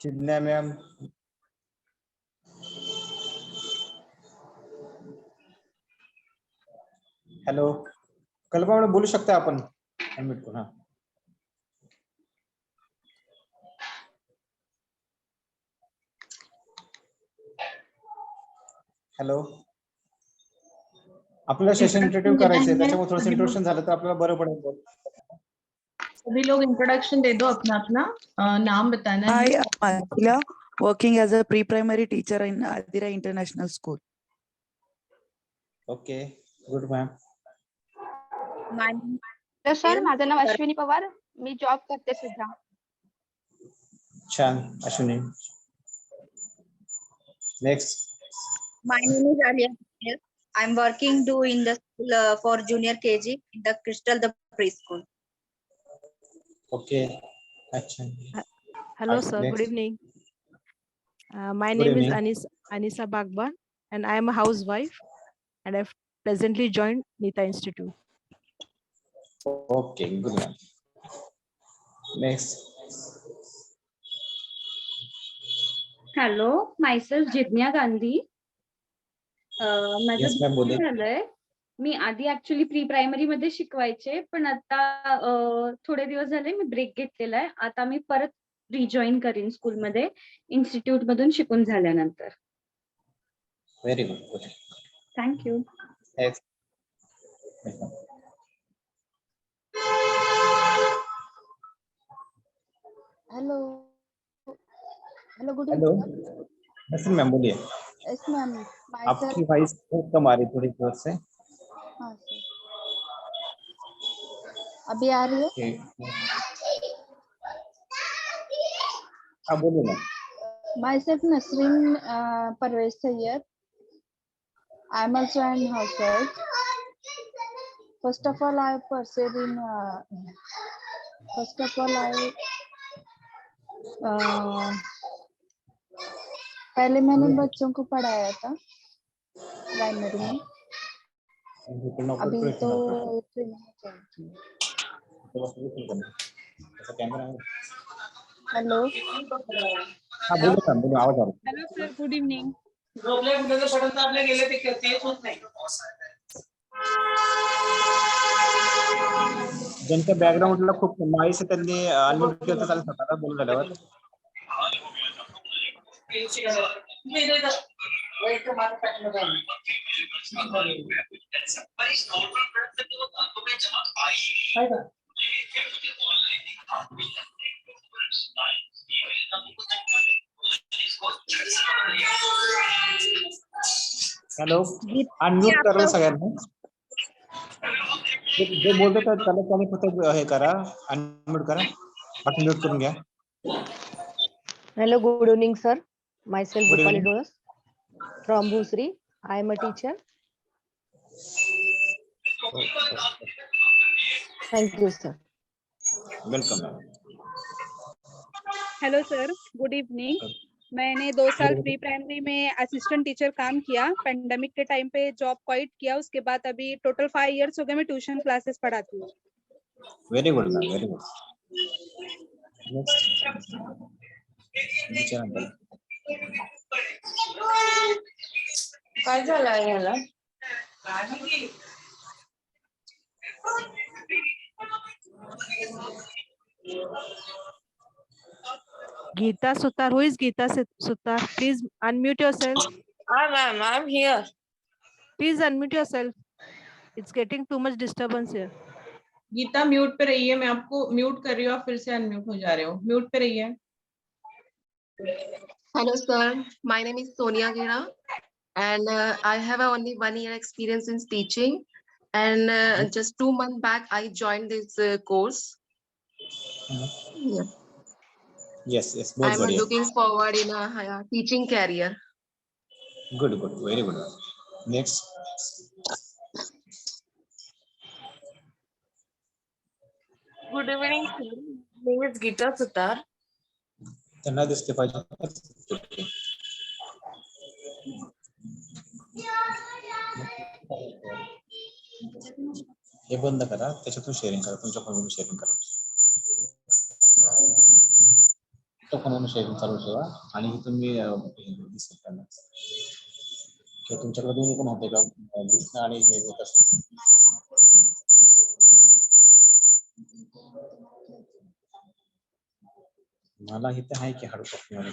Chinmaya ma'am, hello, कल्पना madam बोलू शकता आपण? अनम्यूट करून. हा, हॅलो, आपल्याला सेशन इंट्रोड्यूस करायचंय, त्याच्यामुळे थोडंसं इंट्रोडक्शन झालं तर आपल्याला बरं पडेल. सभी लोग इंट्रोडक्शन दे दो अपना अपना, नाम बताना है. Hi, I'm Akhila, working as a pre-primary teacher in Adira International School. Okay, good ma'am. Sir, माझं नाव अश्विनी पवार, मी जॉब करते सध्या. छान, Ashwini. Next. My name is Alia. I'm working in the school for junior KG in the Crystal the preschool. Okay, अच्छा. Hello, sir. Next. Good evening. My Good name is evening. Anisa Bagban, and I am a housewife, and I've presently joined Nita Institute. Okay, good ma'am. Next. Hello, myself Jigna Gandhi. माझं Yes, ma'am, बोला. झालंय. मी आधी actually pre primary मध्ये शिकवायचे, पण आता थोडे दिवस झाले मी ब्रेक घेतलेला आहे. आता मी परत रिजॉईन करीन स्कूलमध्ये, इन्स्टिट्यूट मधून शिकून झाल्यानंतर. Very good, good. Thank you. Next. Hello hello, good hello, evening. Naseem ma'am बोलिए. यस मैम, आपकी वॉइस बहुत कम आ रही, थोड़ी जोर से. हाँ सर, अभी आ रही है? Okay. हाँ, बोलिए ma'am. Myself Nasreen Parvez Sayyed. I am also an housewife. First of all, I pursued in. First of all, पहले मैंने बच्चों को पढ़ाया था प्राइमरी में. अभी तो ट्रेनिंग चलती है. हेलो. हाँ, बोलिए मैम, बोलिए, आवाज आ रही. Hello sir, good evening. ज्यांच्या बॅकग्राऊंडला खूप नॉईस आहे त्यांनी अनम्यूट केलं तर चालेल स्वतःला बोलून झाल्यावर. हॅलो, अनम्यूट करा सगळ्यांना. जे बोलतो त्याला त्याने फक्त हे करा, अनम्यूट करा, बाकी म्यूट करून घ्या. Hello, good evening, sir. Myself Good Rupali evening. Dolas from Bhusri. I am a teacher. Thank you, sir. Welcome. Hello sir, good evening. मैंने 2 साल प्री प्राइमरी में असिस्टेंट टीचर काम किया. पेंडेमिक के टाइम पे जॉब क्वाइट किया. उसके बाद अभी टोटल 5 इयर्स हो गए मैं ट्यूशन क्लासेस पढ़ाती हूँ. Very good ma'am, very good. काय झालं याला? Geeta Sutar, who is Geeta Sutar? Please unmute yourself. Ma'am, I'm here. Please unmute yourself. It's getting too much disturbance here. Gita mute पे रहिए. मैं आपको म्यूट कर रही हूँ, आप फिर से अनम्यूट हो जा रहे हो. म्यूट पे रहिए. Hello sir, my name is Sonia Gira and I have only 1 year experience in teaching and just 2 months back I joined this course. Yeah. Yes, बहुत I'm बढ़िया. looking forward in a teaching career. Good, good, very good. Next. Good evening, sir. My name is Geeta Sutar. त्यांना दिसते पाहिजे. हे बंद करा, त्याच्यातून sharing करा, तुमच्या फोनवरून शेअरिंग करा. तो कोणाला शेअरिंग चालू ठेवा आणि इथून मी दिसेल त्यांना किंवा तुमच्याकडे दोन्ही पण होते का दिसणं आणि हे होत असेल. मला इथे आहे की हार्ड कॉपी मध्ये.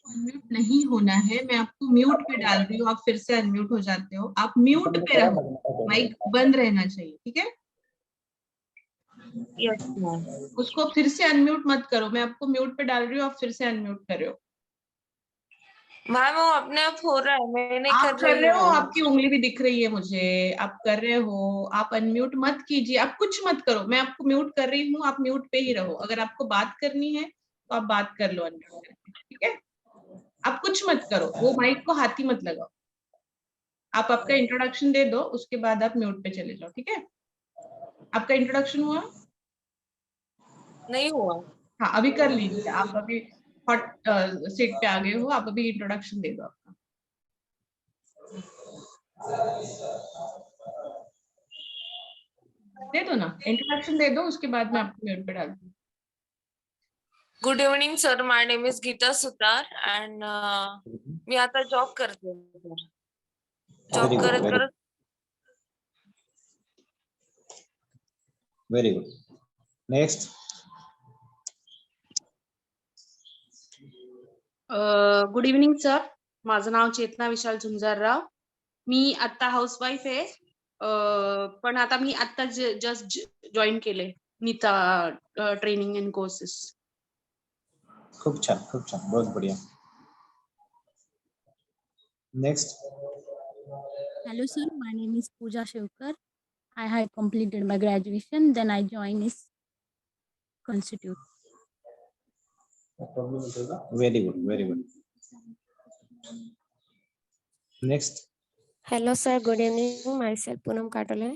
म्यूट नहीं होना है, मैं आपको म्यूट पे डाल रही हूँ, आप फिर से अनम्यूट हो जाते हो, आप म्यूट पे रहो, माइक बंद रहना चाहिए, ठीक है? Yes ma'am. उसको फिर से अनम्यूट मत करो, मैं आपको म्यूट पे डाल रही हूँ, आप फिर से अनम्यूट कर रहे हो। मैम वो अपने आप हो रहा है, मैं नहीं आप कर रहे हो, हूँ। आपकी उंगली भी दिख रही है मुझे, आप कर रहे हो, आप अनम्यूट मत कीजिए, आप कुछ मत करो, मैं आपको म्यूट कर रही हूँ, आप म्यूट पे ही रहो, अगर आपको बात करनी है तो आप बात कर लो अनम्यूट करके, ठीक है? आप कुछ मत करो, वो माइक को हाथ ही मत लगाओ। आप आपका इंट्रोडक्शन दे दो, उसके बाद आप म्यूट पे चले जाओ, ठीक है? आपका इंट्रोडक्शन हुआ? नहीं हुआ। हाँ, अभी कर लीजिए, आप अभी हॉट सीट पे आ गए हो, आप अभी इंट्रोडक्शन दे दो आपका। दे दो ना, इंट्रोडक्शन दे दो, उसके बाद मैं आपको म्यूट पे डाल दूँ। Good evening sir, my name is Geeta Sutar and मी आता जॉब करते सर. जॉब करत करत very good. Next. Good evening sir, माझं नाव चेतना विशाल झुंजारराव. मी आता हाऊसवाईफ आहे, पण आता मी आता जस्ट जॉईन केले नीता ट्रेनिंग अँड कोर्सेस. खूप छान, खूप छान, बहुत बढ़िया. Next. Hello sir, my name is Pooja Shivkar. I had completed my graduation, then I joined this institute. Very good, very good. Next. Hello sir, good evening. Myself Poonam Katole.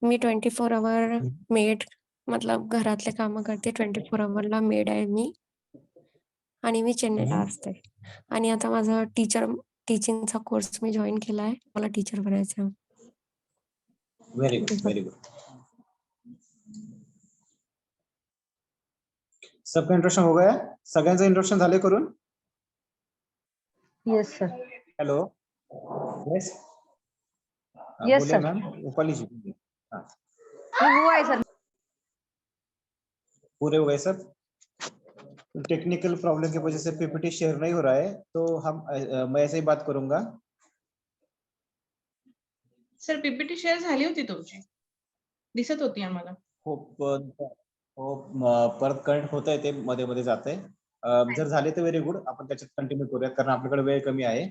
मी 24 hour maid, मतलब घरातले कामं करते. 24 आवरला मेड आहे मी, आणि मी चेन्नईला असते. आणि आता माझा टीचिंगचा कोर्स मी जॉईन केला आहे. मला टीचर बनायचं आहे. Very good, very good. सबका इंट्रोडक्शन हो गया? सगळ्यांचं इंट्रोडक्शन झाले करून? Yes sir. Hello. Yes. Yes बोलिए सर. मैम, ऊपरली जी. हाँ. हुआ है सर. पूरे हो गए सब? टेक्निकल प्रॉब्लम की वजह से पीपीटी शेयर नहीं हो रहा है, तो मैं ऐसे ही बात करूंगा. सर पीपीटी शेअर झाली होती तुमची, दिसत होती आम्हाला. हो, परत कनेक्ट होत आहे, ते मध्ये मध्ये जात आहे. जर झाले तर व्हेरी गुड, आपण त्याच्यात कंटिन्यू करूया, कारण आपल्याकडे वेळ कमी आहे.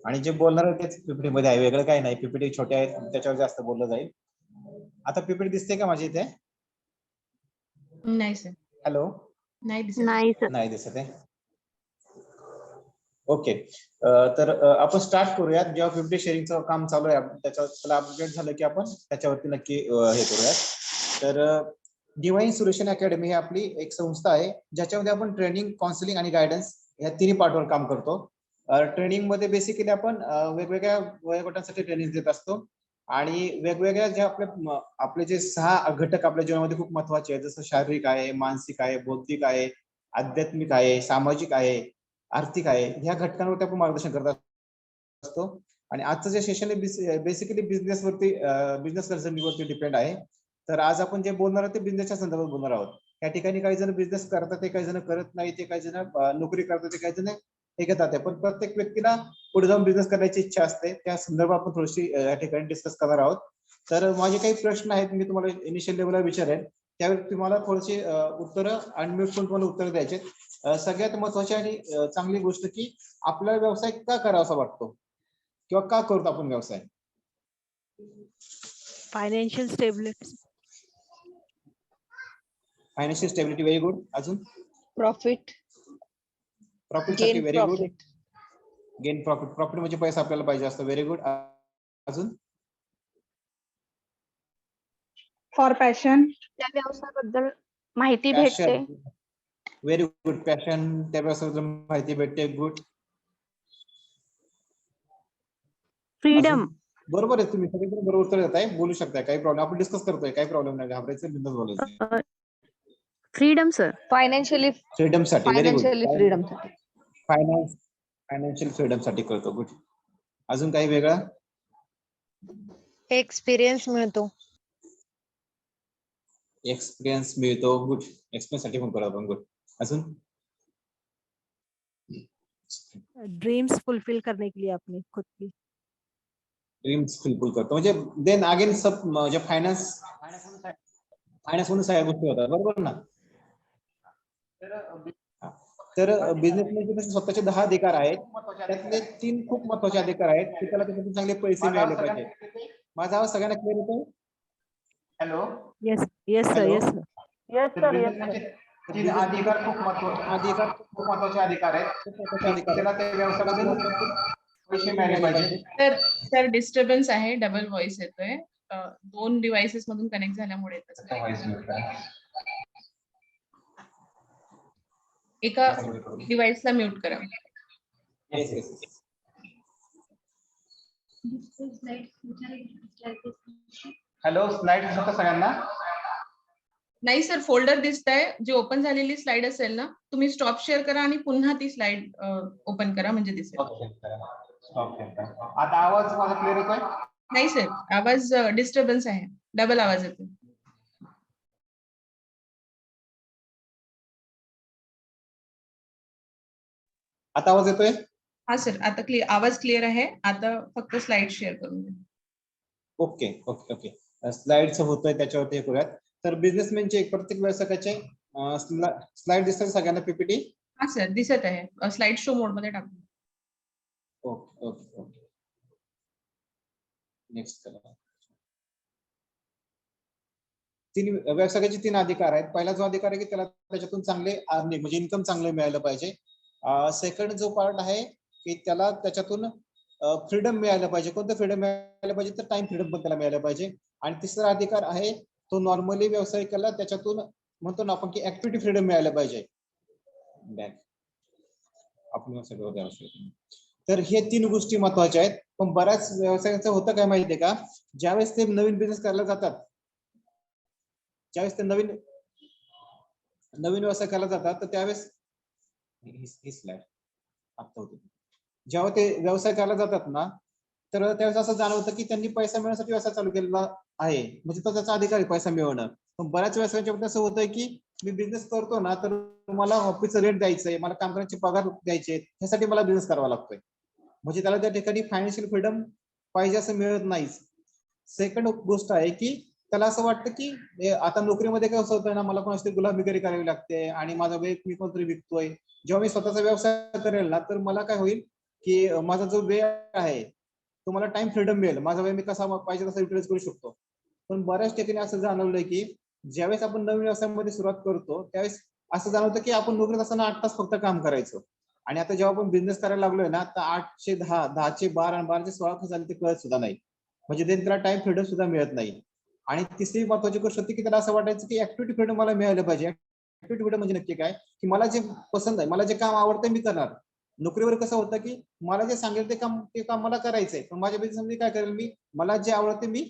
आणि जे बोलणार आहे तेच पीपीटी मध्ये आहे, वेगळं काही नाही. पीपीटी छोटे आहेत, त्याच्यावर जास्त बोललं जाईल. आता पीपीटी दिसते का माझी इथे? नाही सर. हॅलो. नाही दिसत. नाही दिसत आहे. ओके, तर आपण स्टार्ट करूयात. जेव्हा पीपीटी शेअरिंगचं काम चालू आहे, त्याला अपडेट झालं की आपण त्याच्यावरती नक्की हे करूयात. तर डिवाइन सोल्युशन अकॅडमी ही आपली एक संस्था आहे, ज्याच्यामध्ये आपण ट्रेनिंग, काउन्सिलिंग आणि गायडन्स या तिन्ही पार्टवर काम करतो. ट्रेनिंग मध्ये बेसिकली आपण वेगवेगळ्या वयोगटांसाठी ट्रेनिंग देत असतो, आणि वेगवेगळ्या जे आपले जे 6 घटक आपल्या जीवनामध्ये खूप महत्वाचे आहेत, जसं शारीरिक आहे, मानसिक आहे, बौद्धिक आहे, आध्यात्मिक आहे, सामाजिक आहे, आर्थिक आहे, ह्या घटकांवरती आपण मार्गदर्शन करत असतो. आणि आजचं जे सेशन आहे बेसिकली बिझनेस कन्सल्टिंगवरती डिपेंड आहे. तर आज आपण जे बोलणार आहोत ते बिझनेसच्या संदर्भात बोलणार आहोत. या ठिकाणी काही जण बिझनेस करतात, काही जण करत नाही, ते काही जण नोकरी करतात, काही जण हे घेतात. पण प्रत्येक व्यक्तीला पुढे जाऊन बिझनेस करण्याची इच्छा असते, त्या संदर्भात आपण थोडीशी या ठिकाणी डिस्कस करणार आहोत. तर माझे काही प्रश्न आहेत, मी तुम्हाला इनिशियल लेवलला विचारेन, त्यावेळी तुम्हाला थोडीशी उत्तरं अनम्यूट करून तुम्हाला उत्तरं द्यायचे. सगळ्यात महत्वाची आणि चांगली गोष्ट की आपला व्यवसाय का करावासा वाटतो किंवा का करतो आपण व्यवसाय? Financial stability. Financial stability, very good. अजून? प्रॉफिट. प्रॉफिटसाठी very good. Gain profit. Profit म्हणजे पैसा आपल्याला पाहिजे असतो, व्हेरी गुड. अजून? For passion. त्या व्यवसायाबद्दल माहिती भेटते. Very good. पॅशन, त्या व्यवसायाबद्दल माहिती भेटते, गुड. फ्रीडम. बरोबर आहे, तुम्ही सगळे बरोबर उत्तर देताय, बोलू शकताय, काही प्रॉब्लेम. आपण डिस्कस करतोय, काही प्रॉब्लेम नाही, घाबरायचं, बिंदास बोलायचं. Freedom sir. फायनान्शियली फ्रीडम साठी. Very good. फायनान्शियली फ्रीडम साठी. फायनान्शियल फ्रीडम साठी करतो. गुड. अजून काही वेगळं? एक्सपिरियन्स मिळतो. एक्सपिरियन्स मिळतो. गुड. एक्सपिरियन्स साठी पण करतो आपण. गुड. अजून? ड्रीम्स फुलफिल करने के लिए अपनी खुद की. ड्रीम्स फुलफिल करतो म्हणजे देन अगेन सब म्हणजे फायनान्स म्हणून सगळ्या गोष्टी होतात. बरोबर ना? तर बिझनेसमॅनचे कसे स्वतःचे 10 अधिकार आहेत. त्यातले 3 खूप महत्वाचे अधिकार आहेत की त्याला त्याच्यातून चांगले पैसे मिळाले पाहिजे. माझा आवाज सगळ्यांना क्लिअर येतो? Hello. Yes sir. Hello? Yes sir. Yes sir. Yes sir. 3 अधिकार खूप महत्वाचे अधिकार आहेत. खूप महत्वाचे अधिकार त्याला त्या व्यवसायामध्ये पैसे मिळाले पाहिजे. तर डिस्टर्बन्स आहे, डबल व्हॉइस येतोय. 2 डिव्हाइसेस मधून कनेक्ट झाल्यामुळे एका डिव्हाइसला म्यूट करा. Yes yes. हॅलो. स्लाइड दिसत सगळ्यांना? नाही सर, फोल्डर दिसतंय. जी ओपन झालेली स्लाइड असेल ना, तुम्ही स्टॉप शेअर करा आणि पुन्हा ती स्लाइड ओपन करा म्हणजे दिसेल. ओके. आता आवाज माझा क्लिअर येतोय? नाही सर, आवाज डिस्टर्बन्स आहे, डबल आवाज येतो. आता आवाज येतोय? हा सर, आता आवाज क्लिअर आहे. आता फक्त स्लाइड शेअर करून द्या. ओके. स्लाइडच होतोय त्याच्यावरती हे करूयात. तर बिझनेसमॅनचे प्रत्येक व्यवसायाचे स्लाइड दिसतात सगळ्यांना पीपीटी? हा सर, दिसत आहे. स्लाइड शो मोड मध्ये टाकू. ओके. नेक्स्ट करा. 3 व्यवसायाचे 3 अधिकार आहेत. पहिला जो अधिकार आहे की त्याला त्याच्यातून चांगले अर्निंग म्हणजे इन्कम चांगलं मिळालं पाहिजे. सेकंड जो पार्ट आहे की त्याला त्याच्यातून फ्रीडम मिळायला पाहिजे. कोणतं फ्रीडम मिळायला पाहिजे? तर टाइम फ्रीडम पण त्याला मिळायला पाहिजे. आणि तिसरा अधिकार आहे तो नॉर्मली व्यावसायिकाला त्याच्यातून म्हणतो ना आपण की ऍक्टिव्हिटी फ्रीडम मिळायला पाहिजे. तर हे 3 गोष्टी महत्वाच्या आहेत. पण बऱ्याच व्यवसायांचं होतं काय माहितीये का? ज्यावेळेस ते नवीन बिझनेस करायला जातात, ज्यावेळेस ते नवीन व्यवसाय करायला जातात, तर त्यावेळेस ही स्लाइड आता होती. जेव्हा ते व्यवसाय करायला जातात ना, तर त्यावेळेस असं जाणवतं की त्यांनी पैसा मिळवण्यासाठी व्यवसाय चालू केलेला आहे, म्हणजे तो त्याचा अधिकार आहे पैसा मिळवणं. पण बऱ्याच व्यवसायाच्या बाबतीत असं होतंय की मी बिझनेस करतो ना, तर मला ऑफिसचं रेंट द्यायचंय, मला काम करण्याचे पगार द्यायचे, त्यासाठी मला बिझनेस करावा लागतोय. म्हणजे त्याला त्या ठिकाणी फायनान्शियल फ्रीडम पाहिजे असं मिळत नाही. सेकंड गोष्ट आहे की त्याला असं वाटतं की आता नोकरीमध्ये काय असं होतं ना, मला कोणाची गुलामगिरी करावी लागते आणि माझा वेळ मी कोणतरी विकतोय. जेव्हा मी स्वतःचा व्यवसाय करेल ना, तर मला काय होईल की माझा जो वेळ आहे तो मला टाइम फ्रीडम मिळेल. माझा वेळ मी कसा पाहिजे तसा युटिलाइज करू शकतो. पण बऱ्याच ठिकाणी असं जाणवलंय की ज्यावेळेस आपण नवीन व्यवसायामध्ये सुरुवात करतो त्यावेळेस असं जाणवतं की आपण नोकरीत असताना 8 तास फक्त काम करायचं, आणि आता जेव्हा आपण बिझनेस करायला लागलोय ना, तर 8 चे 10, 10 चे 12 आणि 12 चे 16 तास झाले ते कळत सुद्धा नाही. म्हणजे त्याला टाइम फ्रीडम सुद्धा मिळत नाही. आणि तिसरी महत्वाची गोष्ट होती की त्याला असं वाटायचं की ऍक्टिव्हिटी फ्रीडम मला मिळालं पाहिजे. ऍक्टिव्हिटी फ्रीडम म्हणजे नक्की काय? की मला जे पसंत आहे, मला जे काम आवडतं मी करणार. नोकरीवर कसं होतं की मला जे सांगेल ते काम मला करायचंय, पण माझ्या बिझनेसमध्ये काय करेल मला जे आवडते मी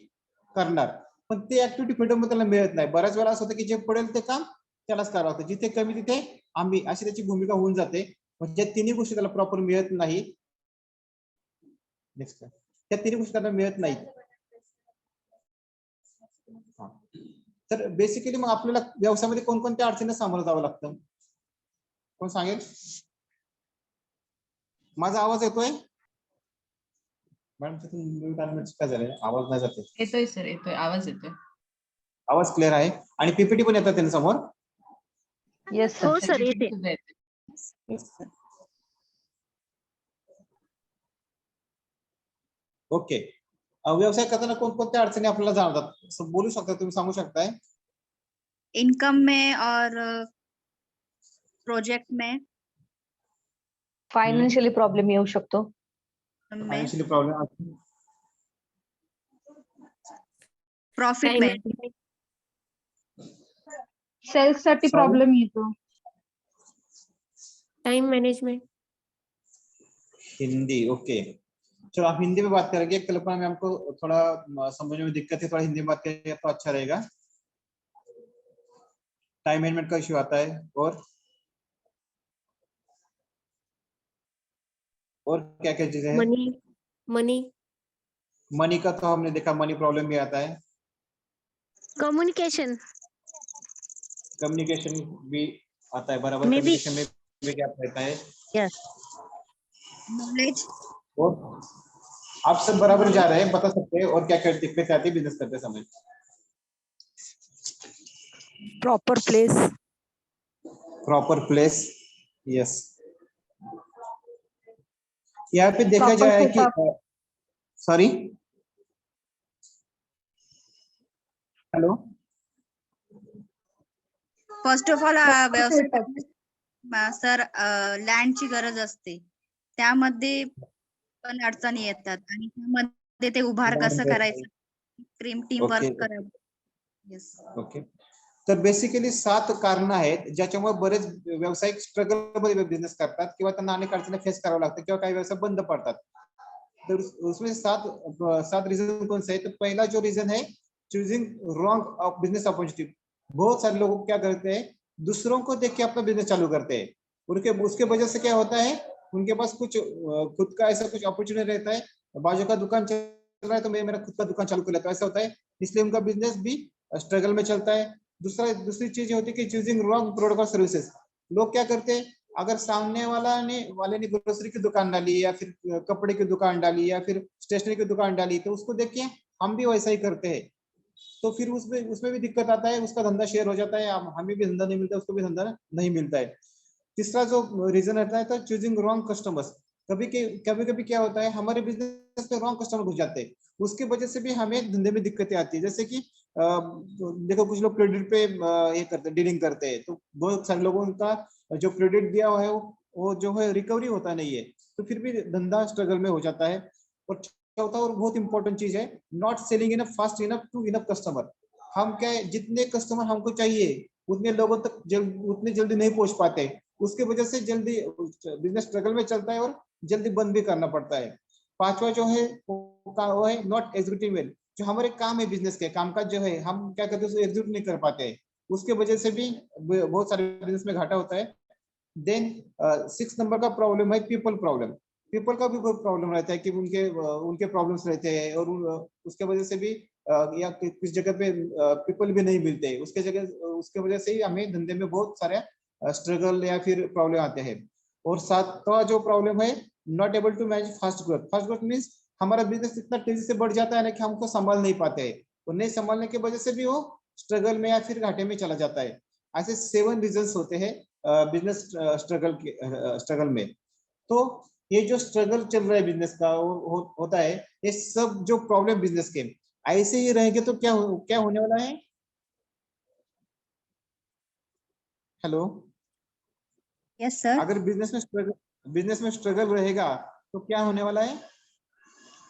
करणार. पण ते ऍक्टिव्हिटी फ्रीडम त्याला मिळत नाही. बऱ्याच वेळा असं होतं की जे पडेल ते काम त्यालाच करावं लागतं, जिथे कमी तिथे आम्ही, अशी त्याची भूमिका होऊन जाते. म्हणजे 3 गोष्टी त्याला प्रॉपर मिळत नाही. नेक्स्ट, त्या 3 गोष्टी त्याला मिळत नाही. तर बेसिकली मग आपल्याला व्यवसायामध्ये कोणकोणत्या अडचणींना सामोरं जावं लागतं? कोण सांगेल? माझा आवाज येतोय मॅडम? काय झालंय, आवाज नाही जाते? येतोय सर, येतोय, आवाज येतोय. आवाज क्लिअर आहे आणि पीपीटी पण येतात त्यांच्या समोर? येस हो सर. सर, येते. ओके. व्यवसाय करताना कोणकोणत्या अडचणी आपल्याला जाणवतात बोलू शकता तुम्ही, सांगू शकताय? इनकम में और प्रोजेक्ट में, फायनान्शियली प्रॉब्लेम येऊ शकतो. फायनान्शियली प्रॉब्लेम, प्रॉफिट में, सेल्स साठी Sorry? प्रॉब्लेम येतो. Time management. हिंदी, ओके। चलो आप हिंदी में बात करेंगे। कल्पना मैम को थोड़ा समझने में दिक्कत है, थोड़ा हिंदी में बात करेंगे तो अच्छा रहेगा। टाइम मैनेजमेंट का इश्यू आता है, और क्या क्या चीजें हैं? मनी मनी मनी का तो हमने देखा, मनी प्रॉब्लम भी आता है, कम्युनिकेशन कम्युनिकेशन भी आता है, बराबर। Maybe- कम्युनिकेशन में भी क्या रहता है? Yes knowledge. और आप सब बराबर जा रहे हैं, बता सकते हैं और क्या क्या दिक्कतें आती है बिजनेस करते समय? Proper place, proper place, yes. यहाँ पे देखा Proper जाए कि setup. Sorry, hello, first of all व्यवसाय सर लँडची गरज असते, त्यामध्ये पण अडचणी येतात आणि त्यामध्ये ते उभार कसं करायचं, टीम वर्क ओके करायचं. येस. ओके. तर बेसिकली 7 कारण आहेत ज्याच्यामुळे बरेच व्यावसायिक स्ट्रगल मध्ये बिझनेस करतात किंवा त्यांना अनेक अडचणी फेस करावं लागतं किंवा काही व्यवसाय बंद पडतात. तो उसमें 7 रीजन कौन से है? तो पहला जो रीजन है, चूजिंग रॉन्ग बिजनेस अपॉर्चुनिटी। बहुत सारे लोग क्या करते हैं, दूसरों को देख के अपना बिजनेस चालू करते हैं, उसके वजह से क्या होता है, उनके पास कुछ खुद का ऐसा कुछ अपॉर्चुनिटी रहता है, बाजू का दुकान चल रहा है तो मैं मेरा खुद का दुकान चालू कर लेता हूं, ऐसा होता है, इसलिए उनका बिजनेस भी स्ट्रगल में चलता है। दूसरी चीज होती है कि चूजिंग रॉन्ग प्रोडक्ट और सर्विसेज। लोग क्या करते हैं, अगर सामने वाले ने ग्रोसरी की दुकान डाली या फिर कपड़े की दुकान डाली या फिर स्टेशनरी की दुकान डाली, तो उसको देख के हम भी वैसा ही करते हैं, तो फिर उसमें भी दिक्कत आता है, उसका धंधा शेयर हो जाता है, हमें भी धंधा नहीं मिलता, उसको भी धंधा नहीं मिलता है। तीसरा जो रीजन रहता है, तो चूजिंग रॉन्ग कस्टमर्स। कभी कभी क्या होता है, हमारे बिजनेस में रॉन्ग कस्टमर घुस जाते हैं, उसकी वजह से भी हमें धंधे में दिक्कतें आती है। जैसे कि देखो, कुछ लोग क्रेडिट पे ये करते डीलिंग करते हैं, तो बहुत सारे लोगों का जो क्रेडिट दिया हुआ है वो जो है रिकवरी होता नहीं है, तो फिर भी धंधा स्ट्रगल में हो जाता है। और चौथा और बहुत इंपॉर्टेंट चीज है, not selling enough fast enough to enough customer. हम क्या है, जितने कस्टमर हमको चाहिए उतने लोगों तक उतने जल्दी नहीं पहुंच पाते, उसकी वजह से जल्दी बिजनेस स्ट्रगल में चलता है और जल्दी बंद भी करना पड़ता है। पांचवा जो है वो है नॉट एग्जीक्यूटिव वेल। जो हमारे काम है, बिजनेस के काम का जो है, हम क्या करते हैं, उसको एग्जीक्यूट नहीं कर पाते हैं, उसके वजह से भी बहुत सारे बिजनेस में घाटा होता है। देन 6 नंबर का प्रॉब्लम है पीपल प्रॉब्लम। पीपल का भी बहुत प्रॉब्लम रहता है कि उनके प्रॉब्लम्स रहते हैं, और उसके वजह से भी या किस जगह पे पीपल भी नहीं मिलते, उसके वजह से ही हमें धंधे में बहुत सारे स्ट्रगल या फिर प्रॉब्लम आते हैं। और 7वां जो प्रॉब्लम है, not able to manage fast growth. Fast growth means हमारा बिजनेस इतना तेजी से बढ़ जाता है ना कि हमको संभाल नहीं पाते हैं, और नहीं संभालने की वजह से भी वो स्ट्रगल में या फिर घाटे में चला जाता है। ऐसे 7 रीजंस होते हैं बिजनेस स्ट्रगल में। तो ये जो स्ट्रगल चल रहा है बिजनेस का होता है, ये सब जो प्रॉब्लम बिजनेस के ऐसे ही रहेंगे तो क्या होने वाला है? Hello, yes sir. अगर बिजनेस में स्ट्रगल रहेगा तो क्या होने वाला है?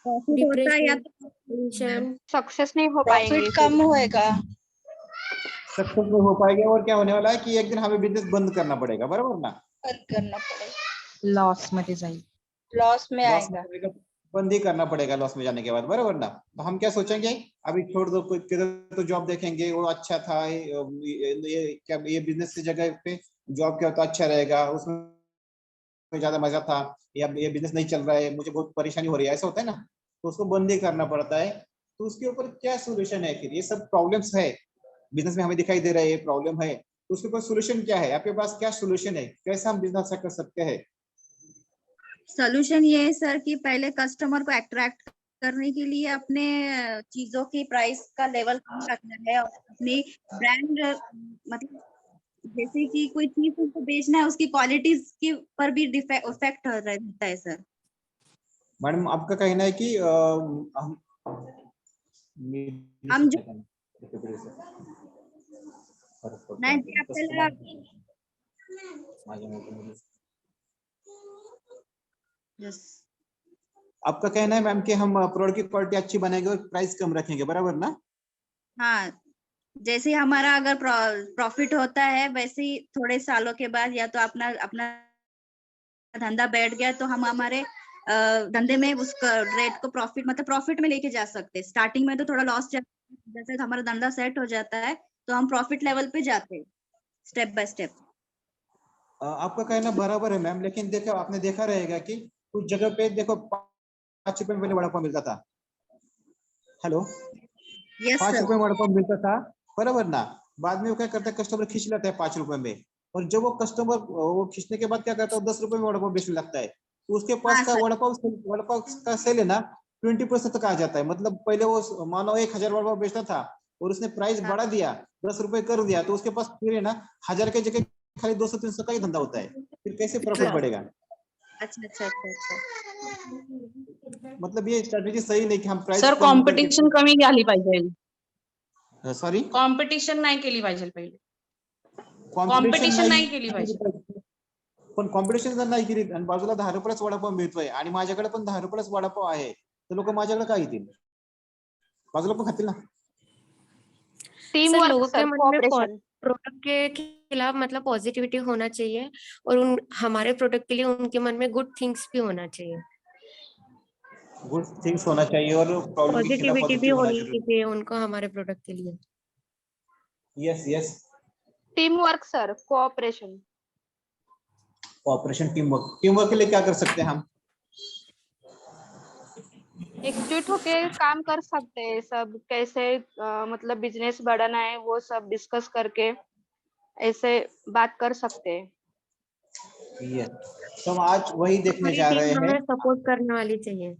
प्रॉफिट होता है या डिप्रेशन सक्सेस नहीं हो पाएंगे प्रॉफिट कम होएगा. सक्सेस में हो पाएगा, और क्या होने वाला है कि एक दिन हमें बिजनेस बंद करना पड़ेगा, बराबर ना? बंद करना पड़ेगा, लॉस मध्ये जाईल. लॉस में लॉस आएगा. बंद ही करना पड़ेगा लॉस में जाने के बाद, बराबर ना? तो हम क्या सोचेंगे, अभी छोड़ दो, किधर तो जॉब देखेंगे, वो अच्छा था, ये बिजनेस की जगह पे जॉब क्या होता अच्छा रहेगा, उसमें ज्यादा मजा था, या ये बिजनेस नहीं चल रहा है, मुझे बहुत परेशानी हो रही है, ऐसा होता है ना, तो उसको बंद ही करना पड़ता है। तो उसके ऊपर क्या सोल्यूशन है? फिर ये सब प्रॉब्लम्स है बिजनेस में, हमें दिखाई दे रहा है ये प्रॉब्लम है, तो उसके ऊपर सोल्यूशन क्या है? आपके पास क्या सोल्यूशन है, कैसे हम बिजनेस अच्छा कर सकते हैं? सोल्यूशन ये है सर कि पहले कस्टमर को अट्रैक्ट करने के लिए अपने चीजों की प्राइस का लेवल कम रखना है, और अपनी ब्रांड मतलब जैसे कि कोई चीज उसको बेचना है, उसकी क्वालिटीज के पर भी इफेक्ट रहता है सर। मैडम, आपका कहना है कि हम जो नाही जे आपल्याला यस, आपका कहना है मैम कि हम प्रोडक्ट की क्वालिटी अच्छी बनाएंगे और प्राइस कम रखेंगे, बराबर ना? हाँ, जैसे हमारा अगर प्रॉफिट होता है, वैसे ही थोड़े सालों के बाद या तो अपना धंधा बैठ गया तो हम हमारे धंधे में उसका रेट को प्रॉफिट में लेके जा सकते हैं। स्टार्टिंग में तो थोड़ा लॉस, जैसे हमारा धंधा सेट हो जाता है तो हम प्रॉफिट लेवल पे जाते हैं, स्टेप बाय स्टेप। आपका कहना बराबर है मैम, लेकिन देखो आपने देखा रहेगा कि कुछ जगह पे देखो 5 रुपए में पहले वड़ा पाव मिलता था। Hello, yes 5 sir. रुपए में वड़ा पाव मिलता था, बराबर ना। बाद में वो क्या करता है, कस्टमर खींच लेता है 5 रुपए में, और जब वो कस्टमर वो खींचने के बाद क्या करता है, 10 रुपए में वड़ा पाव बेचने लगता है। तो उसके पास हाँ का सर। वड़ा पाव का सेल है ना 20% तक आ जाता है। मतलब पहले वो मानो 1000 वड़ा पाव बेचता था और उसने प्राइस बढ़ा दिया, 10 रुपए कर दिया, तो उसके पास फिर है ना 1000 के जगह खाली 200-300 का ही धंधा होता है। फिर कैसे प्रॉफिट बढ़ेगा? अच्छा अच्छा अच्छा अच्छा। मतलब ये स्ट्रेटेजी सही नहीं कि हम प्राइस सर कम कॉम्पिटिशन कमी झाली पाहिजे. करके, सॉरी कॉम्पिटिशन नाही केली पाहिजे पहिले. कॉम्पिटिशन कॉम्पिटिशन नाही केली पाहिजे. पण कॉम्पिटिशन जर नाही केली आणि बाजूला 10 रुपयालाच वडापाव मिळतोय आणि माझ्याकडे पण 10 रुपयालाच वडापाव आहे, तर लोक माझ्याकडे का येतील? बाजूला पण खातील ना. टीम सर वर्क लोगों के सर, मन में कोऑपरेशन। प्रोडक्ट के खिलाफ मतलब पॉजिटिविटी होना चाहिए, और उन हमारे प्रोडक्ट के लिए उनके मन में गुड थिंग्स भी होना चाहिए, गुड थिंग्स होना चाहिए और प्रॉब्लम के खिलाफ पॉजिटिविटी भी पॉजिटिव होना होनी जरूरी। चाहिए उनको हमारे प्रोडक्ट के लिए। Yes yes, team work sir, cooperation. Cooperation, team work. Team work के लिए क्या कर सकते हैं हम? एकजुट होके काम कर सकते हैं सब, कैसे मतलब बिजनेस बढ़ाना है वो सब डिस्कस करके ऐसे बात कर सकते हैं। यस, तो हम आज वही देखने हमारी जा टीम रहे हैं। हमें सपोर्ट करने वाली चाहिए,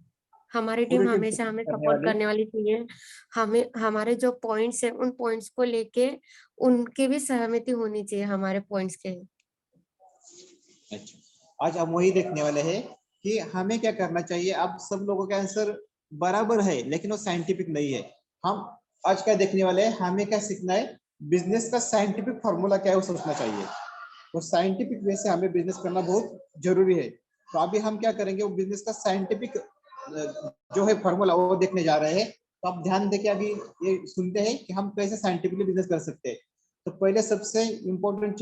हमारी पूरी टीम टीम हमेशा हमें करने सपोर्ट वाली। करने वाली चाहिए। हमें हमारे जो पॉइंट्स है उन पॉइंट्स को लेके उनकी भी सहमति होनी चाहिए हमारे पॉइंट्स के। अच्छा, आज हम वही देखने वाले हैं कि हमें क्या करना चाहिए। अब सब लोगों का आंसर बराबर है लेकिन वो साइंटिफिक नहीं है। हम आज क्या देखने वाले हैं, हमें क्या सीखना है, बिजनेस का साइंटिफिक फॉर्मूला क्या है वो सोचना चाहिए। तो साइंटिफिक वे से हमें बिजनेस करना बहुत जरूरी है। तो अभी हम क्या करेंगे, वो बिजनेस का साइंटिफिक जो है फॉर्मूला वो देखने जा रहे हैं। तो आप ध्यान देके अभी ये सुनते हैं कि हम कैसे साइंटिफिकली बिजनेस कर सकते हैं। तो पहले सबसे इम्पोर्टेंट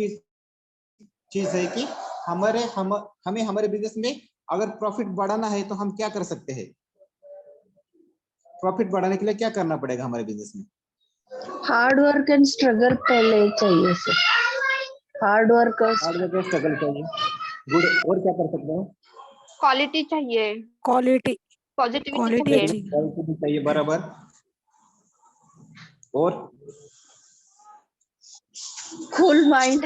चीज है कि हमें हमारे बिजनेस में अगर प्रॉफिट बढ़ाना है तो हम क्या कर सकते हैं। प्रॉफिट बढ़ाने के लिए क्या करना पड़ेगा हमारे बिजनेस में? हार्ड वर्क एंड स्ट्रगल पहले चाहिए सर। हार्ड वर्क और स्ट्रगल चाहिए। गुड, और क्या कर सकते हैं? क्वालिटी चाहिए, क्वालिटी पॉजिटिविटी क्वालिटी चाहिए। अच्छी। क्वालिटी भी चाहिए, बराबर। और कूल माइंड।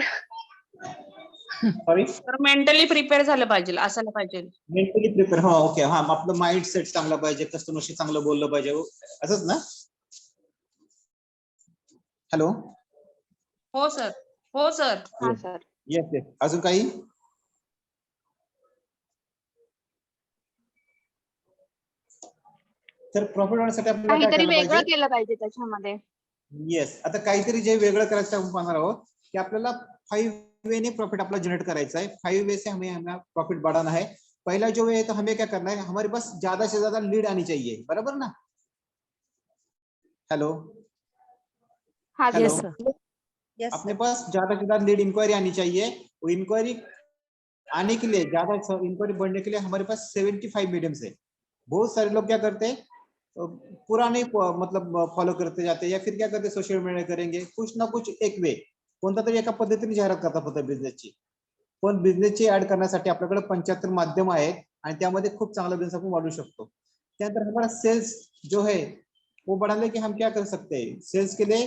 सॉरी, तर मेंटली प्रिपेअर झालं पाहिजे, असायला पाहिजे. मेंटली प्रिपेअर, हा ओके, हा आपलं माइंड सेट चांगला पाहिजे, कस्टमरशी चांगलं बोललं पाहिजे, असंच ना? हॅलो, हो सर, हो सर. हाँ सर। येस येस, अजून काही? तर प्रॉफिट होण्यासाठी आपल्याला काय काहीतरी करायला वेगळं पाहिजे? केलं पाहिजे त्याच्यामध्ये। येस, आता काहीतरी जे वेगळं करायचं आपण पाहणार आहोत की आपल्याला 5 वे ने प्रॉफिट अपना जनरेट करायचा है। 5 वे से हमें प्रॉफिट बढ़ाना है। पहला जो वे है तो हमें क्या करना है, हमारे पास ज्यादा से ज्यादा लीड आनी चाहिए, बराबर ना? हेलो हाँ हेलो, यस सर। यस अपने पास ज्यादा से ज्यादा लीड इंक्वायरी आनी चाहिए। वो इंक्वायरी आने के लिए, ज्यादा इंक्वायरी बढ़ने के लिए हमारे पास 75 मीडियम्स है। बहुत सारे लोग क्या करते हैं, पुराने मतलब फॉलो करते जाते हैं, या फिर क्या करते हैं, सोशल मीडिया करेंगे, कुछ ना कुछ एक वे, कोणता तरी एका पद्धतीने जाहिरात करतात फक्त बिझनेसची। पण बिझनेसची ऍड करण्यासाठी आपल्याकडे 75 माध्यम आहेत आणि त्यामध्ये खूप चांगला बिझनेस आपण वाढवू शकतो। त्यानंतर हमारा सेल्स जो है वो बढ़ाने के हम क्या कर सकते हैं, सेल्स के लिए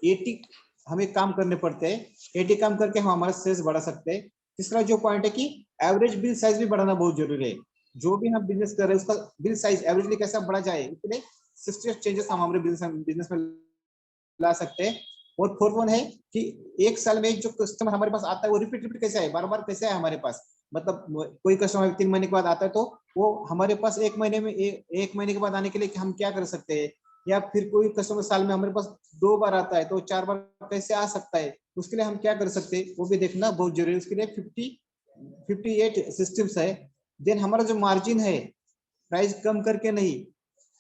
80 हमें काम करने पड़ते हैं। 80 काम करके हम हमारा सेल्स बढ़ा सकते हैं। तीसरा जो पॉइंट है कि एवरेज बिल साइज भी बढ़ाना बहुत जरूरी है। जो भी हम बिजनेस कर रहे हैं उसका बिल साइज एवरेजली कैसा बढ़ा जाए, इसलिए 60 चेंजेस हम हमारे बिजनेस में ला सकते हैं। और फोर्थ वन है कि एक साल में जो कस्टमर हमारे पास आता है वो रिपीट कैसे है, बार बार कैसे है हमारे पास। मतलब कोई कस्टमर 3 महीने के बाद आता है तो वो हमारे पास 1 महीने में 1 महीने के बाद आने के लिए हम क्या कर सकते हैं, या फिर कोई कस्टमर साल में हमारे पास 2 बार आता है तो 4 बार कैसे आ सकता है, उसके लिए हम क्या कर सकते हैं वो भी देखना बहुत जरूरी है। उसके लिए 58 सिस्टम्स है। देन हमारा जो मार्जिन है, प्राइस कम करके नहीं,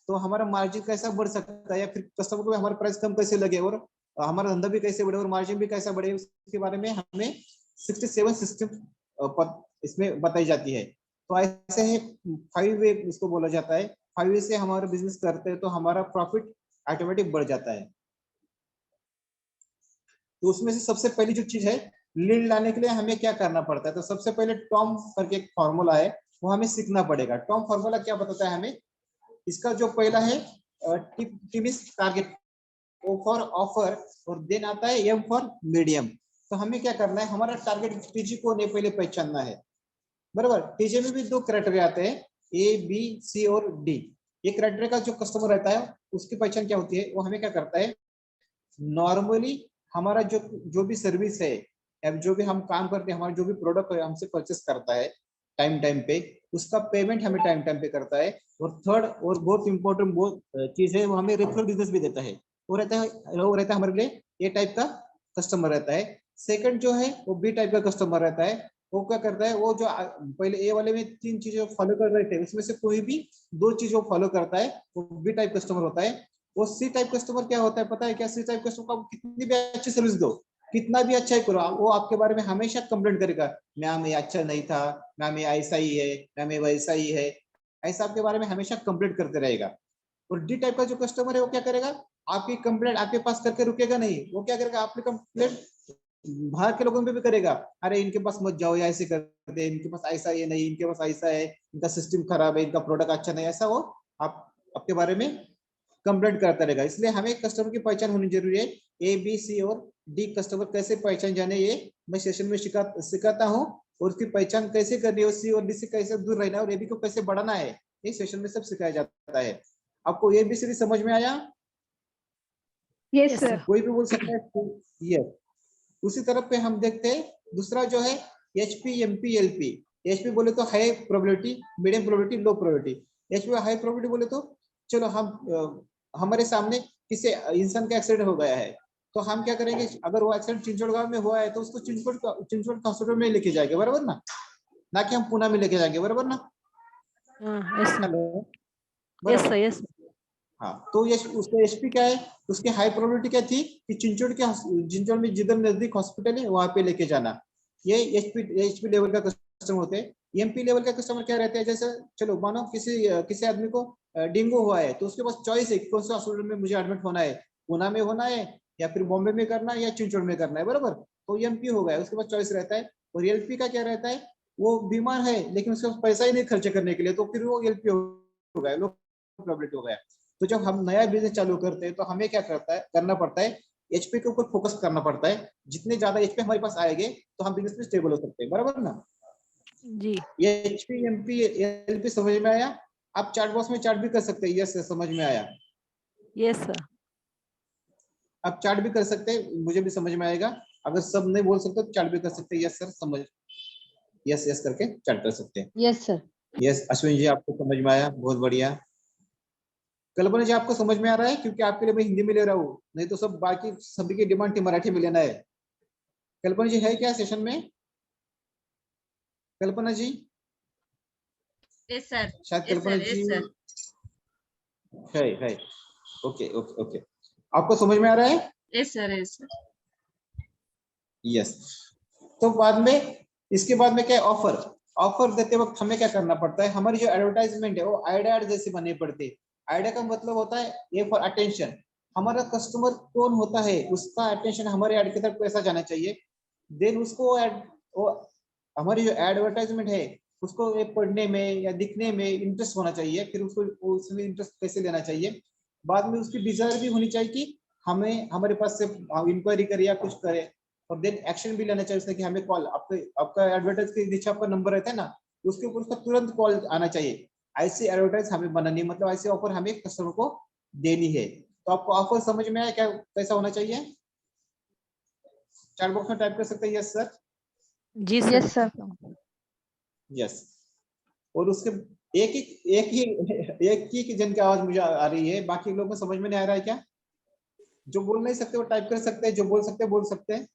तो हमारा मार्जिन कैसा बढ़ सकता है, या फिर कस्टमर को हमारा प्राइस कम कैसे लगे और हमारा धंधा भी कैसे बढ़े और मार्जिन भी कैसा बढ़े, उसके बारे में हमें 67 सिस्टम इसमें बताई जाती है। तो ऐसे ही 5 वे इसको बोला जाता है। 5 वे से हमारा बिजनेस करते हैं तो हमारा प्रॉफिट ऑटोमेटिक बढ़ जाता है। तो उसमें से सबसे पहली जो चीज है, लीड लाने के लिए हमें क्या करना पड़ता है, तो सबसे पहले टॉम करके एक फॉर्मूला है, वो हमें सीखना पड़ेगा। टॉम फॉर्मूला क्या बताता है हमें, इसका जो पहला है T means target, O for offer, और देन आता है एम फॉर मीडियम। तो हमें क्या करना है, हमारा टारगेट टीजी को ने पहले पहचानना है, बराबर। टीजे में भी 2 क्राइटेरिया आते हैं, ए बी सी और डी। ये क्राइटेरिया का जो कस्टमर रहता है उसकी पहचान क्या होती है, वो हमें क्या करता है, नॉर्मली हमारा जो भी सर्विस है, अब जो भी हम काम करते हैं, हमारा जो भी प्रोडक्ट है हमसे परचेस करता है टाइम पे, उसका पेमेंट हमें टाइम पे करता है। और थर्ड और बहुत इंपॉर्टेंट वो चीज है, वो हमें रेफरल बिजनेस भी देता है। वो रहता है हमारे लिए ए टाइप का कस्टमर रहता है। सेकंड जो है वो बी टाइप का कस्टमर रहता है। वो क्या करता है, वो जो पहले ए वाले में 3 चीजें फॉलो कर रहे थे, उसमें से कोई भी 2 चीजों फॉलो करता है, वो बी टाइप कस्टमर होता है। वो सी टाइप कस्टमर क्या होता है पता है क्या, सी टाइप कस्टमर को कितनी भी अच्छी सर्विस दो, कितना भी अच्छा ही करो, वो आपके बारे में हमेशा कंप्लेंट करेगा, मैम ये अच्छा नहीं था, मैम ये ऐसा ही है, मैम ये वैसा ही है, ऐसा आपके बारे में हमेशा कंप्लेंट करते रहेगा। और डी टाइप का जो कस्टमर है वो क्या करेगा, आपकी कंप्लेंट आपके पास करके रुकेगा नहीं, वो क्या करेगा, आपकी कंप्लेंट बाहर के लोगों पे भी करेगा, अरे इनके पास मत जाओ, ऐसे करते हैं, इनके पास ऐसा ये नहीं, इनके पास ऐसा है, इनका सिस्टम खराब है, इनका प्रोडक्ट अच्छा नहीं, ऐसा वो आपके बारे में कंप्लेंट करता रहेगा। इसलिए हमें कस्टमर की पहचान होनी जरूरी है। ए बी सी और डी कस्टमर कैसे पहचान जाने, ये मैं सेशन में सिखाता हूँ, और उसकी पहचान कैसे करनी है, सी और डी से कैसे दूर रहना है, और ए बी को कैसे बढ़ाना है, ये सेशन में सब सिखाया जाता है। आपको ए बी सी डी समझ में आया? Yes sir. कोई भी बोल सकता है यस। उसी तरफ पे हम देखते हैं दूसरा जो है एचपी एमपी एलपी। एचपी बोले तो हाई प्रोबेबिलिटी, मीडियम प्रोबेबिलिटी, लो प्रोबेबिलिटी। एचपी हाई प्रोबेबिलिटी बोले तो चलो हम हमारे सामने किसी इंसान का एक्सीडेंट हो गया है, तो हम क्या करेंगे, अगर वो एक्सीडेंट चिंचोड़गांव में हुआ है तो उसको चिंचोड़ हॉस्पिटल में लेके जाएंगे, बराबर ना कि हम पुणे में लेके जाएंगे, बराबर ना? हेलो, बराबर। Yes sir, yes. हाँ, तो ये उसका एचपी क्या है, उसकी हाई प्रोबेबिलिटी क्या थी कि चिंचोड़ में जिधर नजदीक हॉस्पिटल है वहां पे लेके जाना। ये एचपी लेवल का कस्टमर होते हैं। एमपी लेवल का कस्टमर क्या रहता है, जैसे चलो मानो किसी आदमी को डेंगू हुआ है, तो उसके पास चॉइस है कौन सा हॉस्पिटल में मुझे एडमिट होना है, पुणे में होना है या फिर बॉम्बे में करना है या चिंचोड़ में करना है, बराबर। तो एमपी हो गया, उसके पास चॉइस रहता है। और एलपी का क्या रहता है, वो बीमार है लेकिन उसके पास पैसा ही नहीं खर्च करने के लिए, तो फिर वो एलपी हो गया, लो प्रोबेबिलिटी हो गया। तो जब हम नया बिजनेस चालू करते हैं तो हमें क्या करना पड़ता है, एचपी के ऊपर फोकस करना पड़ता है। जितने ज्यादा एचपी हमारे पास आएंगे तो हम बिजनेस में स्टेबल हो सकते हैं, बराबर ना? जी। ये एचपी एमपी एलपी समझ में आया? आप चार्ट बॉक्स में चार्ट भी कर सकते हैं, यस समझ में आया? Yes sir. आप चार्ट भी कर सकते हैं, मुझे भी समझ में आएगा। अगर सब नहीं बोल सकते तो चार्ट भी कर सकते हैं, यस सर समझ, यस यस करके चार्ट कर सकते हैं। Yes sir. यस अश्विन जी आपको समझ में आया, बहुत बढ़िया। कल्पना जी आपको समझ में आ रहा है? क्योंकि आपके लिए मैं हिंदी में ले रहा हूँ, नहीं तो सब बाकी सभी की डिमांड मराठी में लेना है। कल्पना जी है क्या सेशन में? कल्पना जी? Yes sir. शायद कल्पना जी है। ओके ओके ओके, आपको समझ में आ रहा है? Yes sir, yes sir. Yes. तो बाद में इसके बाद में क्या, ऑफर देते वक्त हमें क्या करना पड़ता है, हमारी जो एडवर्टाइजमेंट है वो आइडिया जैसे बननी पड़ती है। आइडिया का मतलब होता है ए फॉर अटेंशन, हमारा कस्टमर कौन होता है उसका अटेंशन हमारे ऐड की तरफ कैसा जाना चाहिए। देन उसको हमारी जो एडवर्टाइजमेंट है उसको पढ़ने में या दिखने में इंटरेस्ट होना चाहिए, फिर उसको उसमें इंटरेस्ट कैसे लेना चाहिए। बाद में उसकी डिजायर भी होनी चाहिए कि हमें हमारे पास से इंक्वायरी करे या कुछ करे, और देन एक्शन भी लेना चाहिए उसने कि हमें कॉल, आपका एडवर्टाइज के नीचे आपका नंबर रहता है ना, उसके ऊपर उसका तुरंत कॉल आना चाहिए। ऐसी एडवर्टाइज हमें बनानी है, मतलब ऐसे ऑफर हमें कस्टमर को देनी है। तो आपको ऑफर समझ में आया क्या, कैसा होना चाहिए? चैट बॉक्स में टाइप कर सकते हैं यस सर। जी सर। Yes sir. यस। और उसके एक ही जन की आवाज मुझे आ रही है, बाकी लोगों को समझ में नहीं आ रहा है क्या? जो बोल नहीं सकते वो टाइप कर सकते हैं, जो बोल सकते हैं।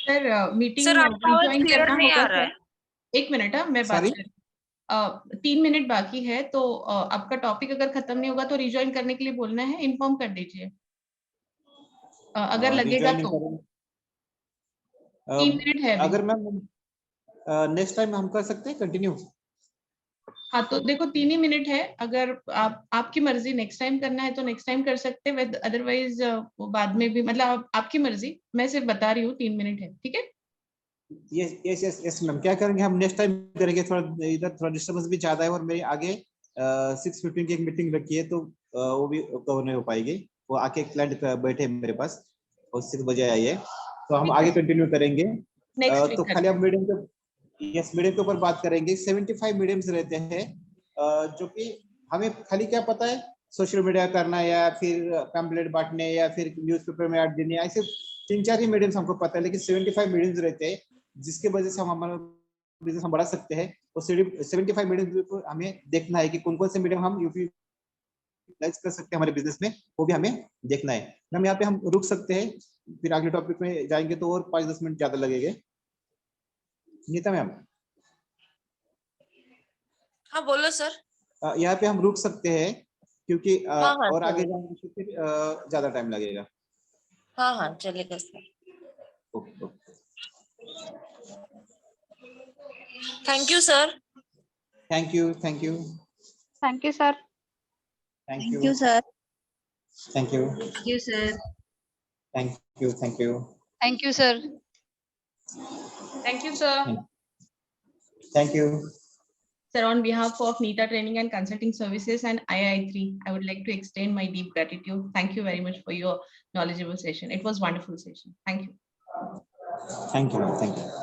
सर मीटिंग सर आपका आवाज ज्वाइन क्लियर करना नहीं आ होगा रहा है। सर। 1 मिनट मैं बात Sorry? कर 3 मिनट बाकी है, तो आपका टॉपिक अगर खत्म नहीं होगा तो रिज्वाइन करने के लिए बोलना है, इन्फॉर्म कर दीजिए अगर लगेगा rejoin तो। करें। 3 मिनट है अभी। अगर मैम नेक्स्ट टाइम हम कर सकते हैं कंटिन्यू। हाँ तो देखो 3 ही मिनट है, अगर आपकी मर्जी नेक्स्ट टाइम करना है तो नेक्स्ट टाइम कर सकते हैं, अदरवाइज वो बाद में भी, मतलब आपकी मर्जी, मैं सिर्फ बता रही हूँ 3 मिनट है, ठीक है। Yes yes yes yes ma'am, क्या करेंगे हम नेक्स्ट टाइम करेंगे, थोड़ा इधर थोड़ा डिस्टर्बेंस भी ज्यादा है और मेरी आगे 6:15 की एक मीटिंग रखी है, तो वो भी कवर नहीं हो पाएगी। वो आके क्लाइंट बैठे हैं मेरे पास और 6 बजे आई है, तो हम आगे कंटिन्यू करेंगे। तो खाली अब मीडियम के, यस मीडियम के ऊपर बात करेंगे। 75 मीडियम्स रहते हैं, जो कि हमें खाली क्या पता है, सोशल मीडिया करना या फिर पैम्पलेट बांटने या फिर न्यूज़पेपर में ऐड देने, ऐसे 3-4 ही मीडियम्स हमको पता है, लेकिन 75 मीडियम्स रहते हैं जिसके वजह से हम हमारा बिजनेस हम बढ़ा सकते हैं। तो 75 मीडियम को हमें देखना है कि कौन कौन से मीडियम हम यूटिलाइज कर सकते हैं हमारे बिजनेस में, वो भी हमें देखना है। मैम यहाँ पे हम रुक सकते हैं, फिर अगले टॉपिक में जाएंगे तो और 5-10 मिनट ज्यादा लगेंगे। नीता मैम, हाँ बोलो सर। यहाँ पे हम रुक सकते हैं क्योंकि हाँ, और आगे चलेगा। जाने से फिर ज्यादा टाइम लगेगा। हाँ हाँ चलेगा sir. Okay okay, thank you sir. Thank you thank you thank you sir. Thank Thank you you, sir. Thank you Thank you, sir. Thank you thank you Thank you, sir. Thank you, sir. Thank you. Sir, on behalf of Nita Training and Consulting Services and II3, I would like to extend my deep gratitude. Thank you very much for your knowledgeable session. It was a wonderful session. Thank you. Thank you.